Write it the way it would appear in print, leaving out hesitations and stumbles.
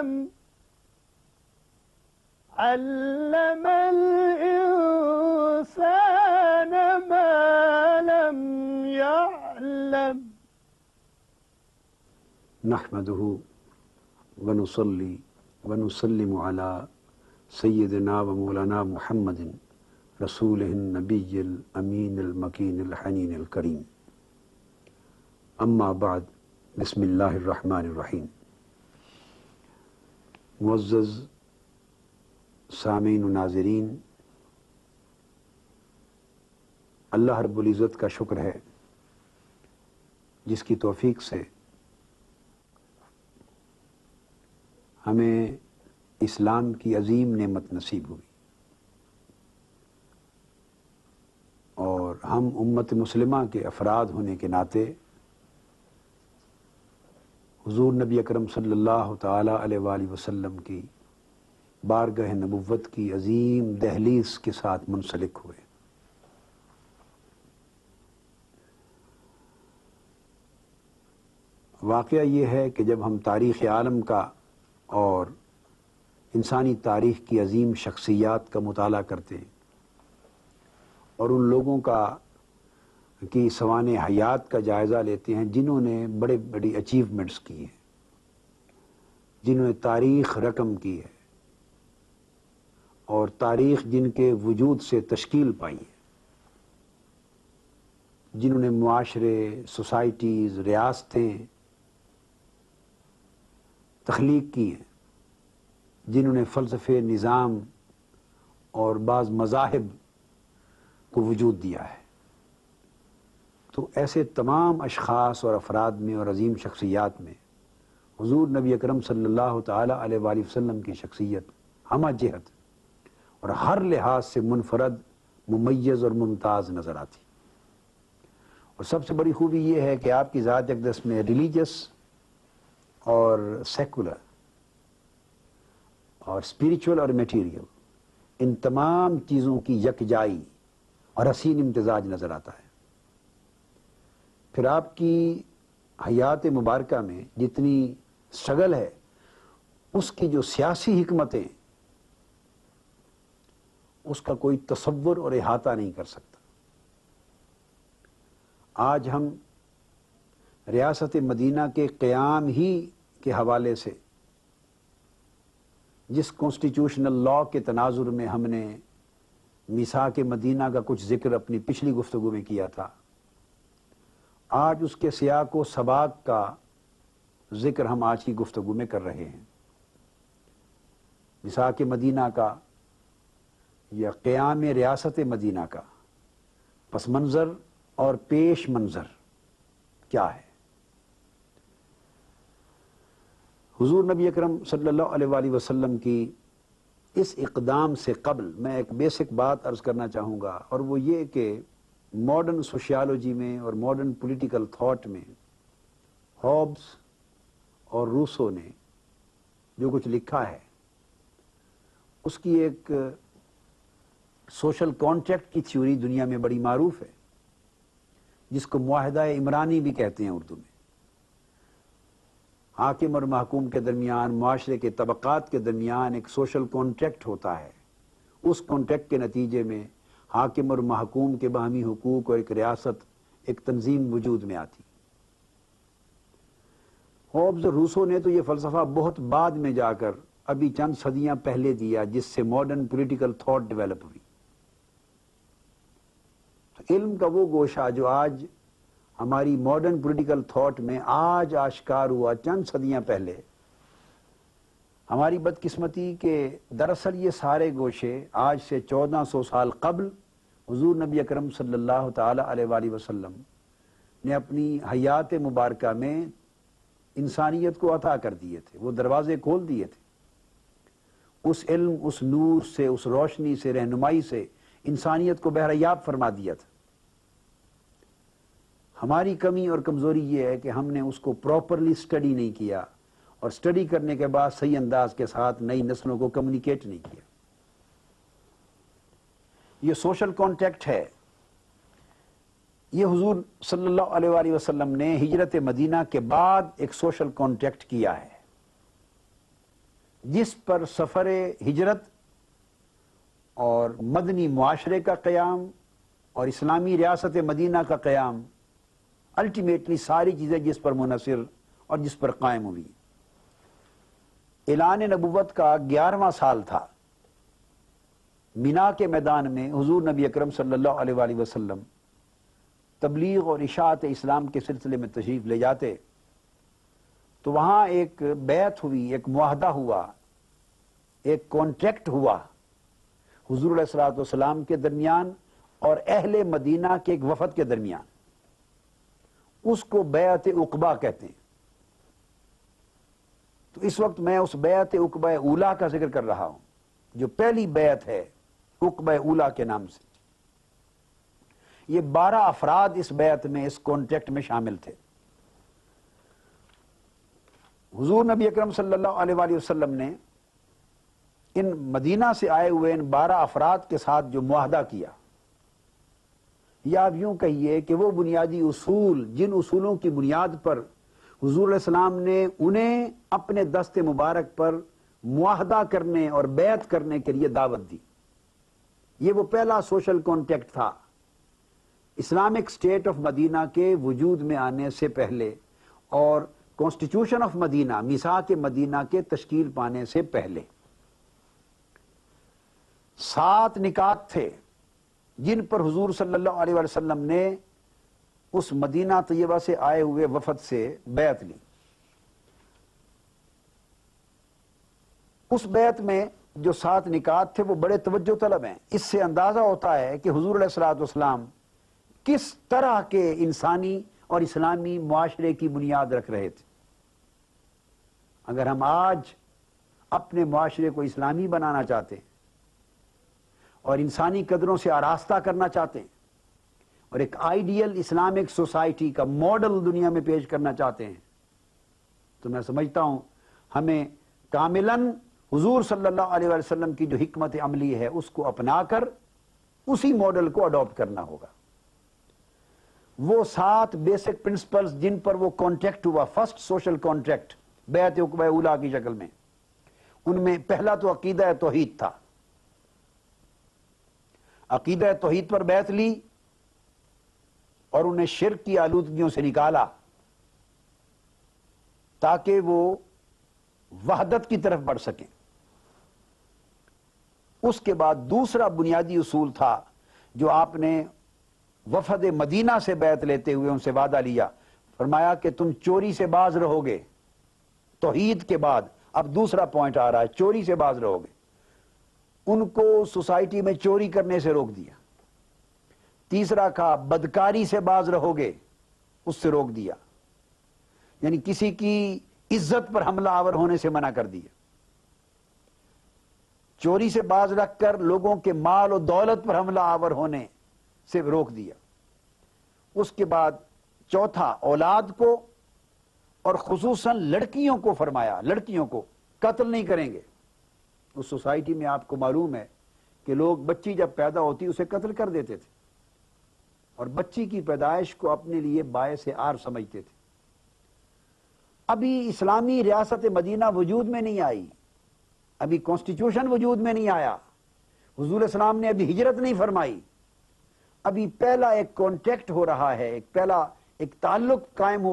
علم علم الإنسان ما لم يعلم نحمده ونصلي ونسلم على سيدنا ومولانا محمد رسوله النبي الأمين المكين الحنين الكريم اما بعد بسم اللہ الرحمن الرحیم۔ معزز سامعین و ناظرین، اللہ رب العزت کا شکر ہے جس کی توفیق سے ہمیں اسلام کی عظیم نعمت نصیب ہوئی اور ہم امت مسلمہ کے افراد ہونے کے ناطے حضور نبی اکرم صلی اللہ تعالیٰ علیہ وآلہ وسلم کی بارگاہ نبوت کی عظیم دہلیز کے ساتھ منسلک ہوئے۔ واقعہ یہ ہے کہ جب ہم تاریخ عالم کا اور انسانی تاریخ کی عظیم شخصیات کا مطالعہ کرتے ہیں اور ان لوگوں کی سوانح حیات کا جائزہ لیتے ہیں جنہوں نے بڑے بڑی اچیومنٹس کی ہیں، جنہوں نے تاریخ رقم کی ہے اور تاریخ جن کے وجود سے تشکیل پائی ہے، جنہوں نے معاشرے، سوسائٹیز، ریاستیں تخلیق کی ہیں، جنہوں نے فلسفے، نظام اور بعض مذاہب کو وجود دیا ہے، تو ایسے تمام اشخاص اور افراد میں اور عظیم شخصیات میں حضور نبی اکرم صلی اللہ تعالیٰ علیہ وآلہ وسلم کی شخصیت ہمہ جہت اور ہر لحاظ سے منفرد، ممیز اور ممتاز نظر آتی۔ اور سب سے بڑی خوبی یہ ہے کہ آپ کی ذات اقدس میں ریلیجس اور سیکولر اور اسپریچول اور میٹیریل، ان تمام چیزوں کی یکجائی اور حسین امتزاج نظر آتا ہے۔ پھر آپ کی حیات مبارکہ میں جتنی سٹرگل ہے، اس کی جو سیاسی حکمتیں، اس کا کوئی تصور اور احاطہ نہیں کر سکتا۔ آج ہم ریاست مدینہ کے قیام ہی کے حوالے سے جس کانسٹیٹیوشنل لاء کے تناظر میں ہم نے میثاق مدینہ کا کچھ ذکر اپنی پچھلی گفتگو میں کیا تھا، آج اس کے سیاق و سباق کا ذکر ہم آج کی گفتگو میں کر رہے ہیں۔ میثاق مدینہ کا یا قیام ریاست مدینہ کا پس منظر اور پیش منظر کیا ہے؟ حضور نبی اکرم صلی اللہ علیہ وآلہ وسلم کی اس اقدام سے قبل میں ایک بیسک بات عرض کرنا چاہوں گا، اور وہ یہ کہ ماڈرن سوشیالوجی میں اور ماڈرن پولیٹیکل تھاٹ میں ہابس اور روسو نے جو کچھ لکھا ہے، اس کی ایک سوشل کانٹریکٹ کی تھیوری دنیا میں بڑی معروف ہے، جس کو معاہدہ عمرانی بھی کہتے ہیں اردو میں۔ حاکم اور محکوم کے درمیان، معاشرے کے طبقات کے درمیان ایک سوشل کانٹریکٹ ہوتا ہے، اس کانٹریکٹ کے نتیجے میں حاکم اور محکوم کے باہمی حقوق اور ایک ریاست، ایک تنظیم وجود میں آتی۔ ہوبز اور روسو نے تو یہ فلسفہ بہت بعد میں جا کر ابھی چند صدیاں پہلے دیا، جس سے ماڈرن پولیٹیکل تھاٹ ڈیولپ ہوئی۔ علم کا وہ گوشہ جو آج ہماری ماڈرن پولیٹیکل تھاٹ میں آج آشکار ہوا، چند صدیاں پہلے ہماری بدقسمتی کہ دراصل یہ سارے گوشے آج سے 1400 سال قبل حضور نبی اکرم صلی اللہ تعالی علیہ وآلہ وسلم نے اپنی حیات مبارکہ میں انسانیت کو عطا کر دیے تھے، وہ دروازے کھول دیے تھے۔ اس علم، اس نور سے، اس روشنی سے، رہنمائی سے انسانیت کو بہریاب فرما دیا تھا۔ ہماری کمی اور کمزوری یہ ہے کہ ہم نے اس کو پراپرلی سٹڈی نہیں کیا، اور سٹڈی کرنے کے بعد صحیح انداز کے ساتھ نئی نسلوں کو کمیونیکیٹ نہیں کیا۔ یہ سوشل کانٹیکٹ ہے، یہ حضور صلی اللہ علیہ وآلہ وسلم نے ہجرت مدینہ کے بعد ایک سوشل کانٹیکٹ کیا ہے۔ جس پر سفر ہجرت اور مدنی معاشرے کا قیام اور اسلامی ریاست مدینہ کا قیام، الٹیمیٹلی ساری چیزیں جس پر منحصر اور جس پر قائم ہوئی۔ اعلان نبوت کا 11واں سال تھا۔ مینا کے میدان میں حضور نبی اکرم صلی اللہ علیہ وآلہ وسلم تبلیغ اور اشاعت اسلام کے سلسلے میں تشریف لے جاتے تو وہاں ایک بیعت ہوئی، ایک معاہدہ ہوا، ایک کانٹریکٹ ہوا حضور علیہ الصلوۃ والسلام کے درمیان اور اہل مدینہ کے ایک وفد کے درمیان۔ اس کو بیعت عقبہ کہتے ہیں۔ تو اس وقت میں اس بیعت عقبہ اولیٰ کا ذکر کر رہا ہوں، جو پہلی بیعت ہے عقبہ اولیٰ کے نام سے۔ یہ 12 افراد اس بیعت میں، اس کانٹریکٹ میں شامل تھے۔ حضور نبی اکرم صلی اللہ علیہ وآلہ وسلم نے ان مدینہ سے آئے ہوئے ان 12 افراد کے ساتھ جو معاہدہ کیا، یا آپ یوں کہیے کہ وہ بنیادی اصول، جن اصولوں کی بنیاد پر حضور علیہ السلام نے انہیں اپنے دست مبارک پر معاہدہ کرنے اور بیعت کرنے کے لیے دعوت دی، یہ وہ پہلا سوشل کانٹیکٹ تھا اسلامک اسٹیٹ آف مدینہ کے وجود میں آنے سے پہلے اور کانسٹیٹیوشن آف مدینہ، میثاق مدینہ کے تشکیل پانے سے پہلے۔ 7 نکات تھے جن پر حضور صلی اللہ علیہ وسلم نے اس مدینہ طیبہ سے آئے ہوئے وفد سے بیعت لی۔ اس بیعت میں جو 7 نکات تھے وہ بڑے توجہ طلب ہیں۔ اس سے اندازہ ہوتا ہے کہ حضور علیہ الصلوۃ والسلام کس طرح کے انسانی اور اسلامی معاشرے کی بنیاد رکھ رہے تھے۔ اگر ہم آج اپنے معاشرے کو اسلامی بنانا چاہتے ہیں اور انسانی قدروں سے آراستہ کرنا چاہتے ہیں اور ایک آئیڈیل اسلامک سوسائٹی کا ماڈل دنیا میں پیش کرنا چاہتے ہیں، تو میں سمجھتا ہوں ہمیں کاملاً حضور صلی اللہ علیہ وسلم کی جو حکمت عملی ہے اس کو اپنا کر اسی ماڈل کو اڈاپٹ کرنا ہوگا۔ وہ 7 بیسک پرنسپلز جن پر وہ کانٹریکٹ ہوا، فرسٹ سوشل کانٹریکٹ بیعت عقبہ اولیٰ کی شکل میں، ان میں پہلا تو عقیدہ توحید تھا۔ عقیدہ توحید پر بیعت لی اور انہیں شرک کی آلودگیوں سے نکالا تاکہ وہ وحدت کی طرف بڑھ سکیں۔ اس کے بعد دوسرا بنیادی اصول تھا جو آپ نے وفد مدینہ سے بیعت لیتے ہوئے ان سے وعدہ لیا، فرمایا کہ تم چوری سے باز رہو گے۔ توحید کے بعد اب دوسرا پوائنٹ آ رہا ہے، چوری سے باز رہو گے۔ ان کو سوسائٹی میں چوری کرنے سے روک دیا۔ تیسرا کہا بدکاری سے باز رہو گے، اس سے روک دیا، یعنی کسی کی عزت پر حملہ آور ہونے سے منع کر دیا۔ چوری سے باز رکھ کر لوگوں کے مال و دولت پر حملہ آور ہونے سے روک دیا۔ اس کے بعد چوتھا اولاد کو اور خصوصاً لڑکیوں کو فرمایا، لڑکیوں کو قتل نہیں کریں گے۔ اس سوسائٹی میں آپ کو معلوم ہے کہ لوگ بچی جب پیدا ہوتی اسے قتل کر دیتے تھے اور بچی کی پیدائش کو اپنے لیے باعث عار سمجھتے تھے۔ ابھی اسلامی ریاست مدینہ وجود میں نہیں آئی، ابھی کانسٹیٹیوشن وجود میں نہیں آیا، حضور علیہ السلام نے ابھی ہجرت نہیں فرمائی، ابھی پہلا ایک کانٹیکٹ ہو رہا ہے، ایک تعلق قائم ہو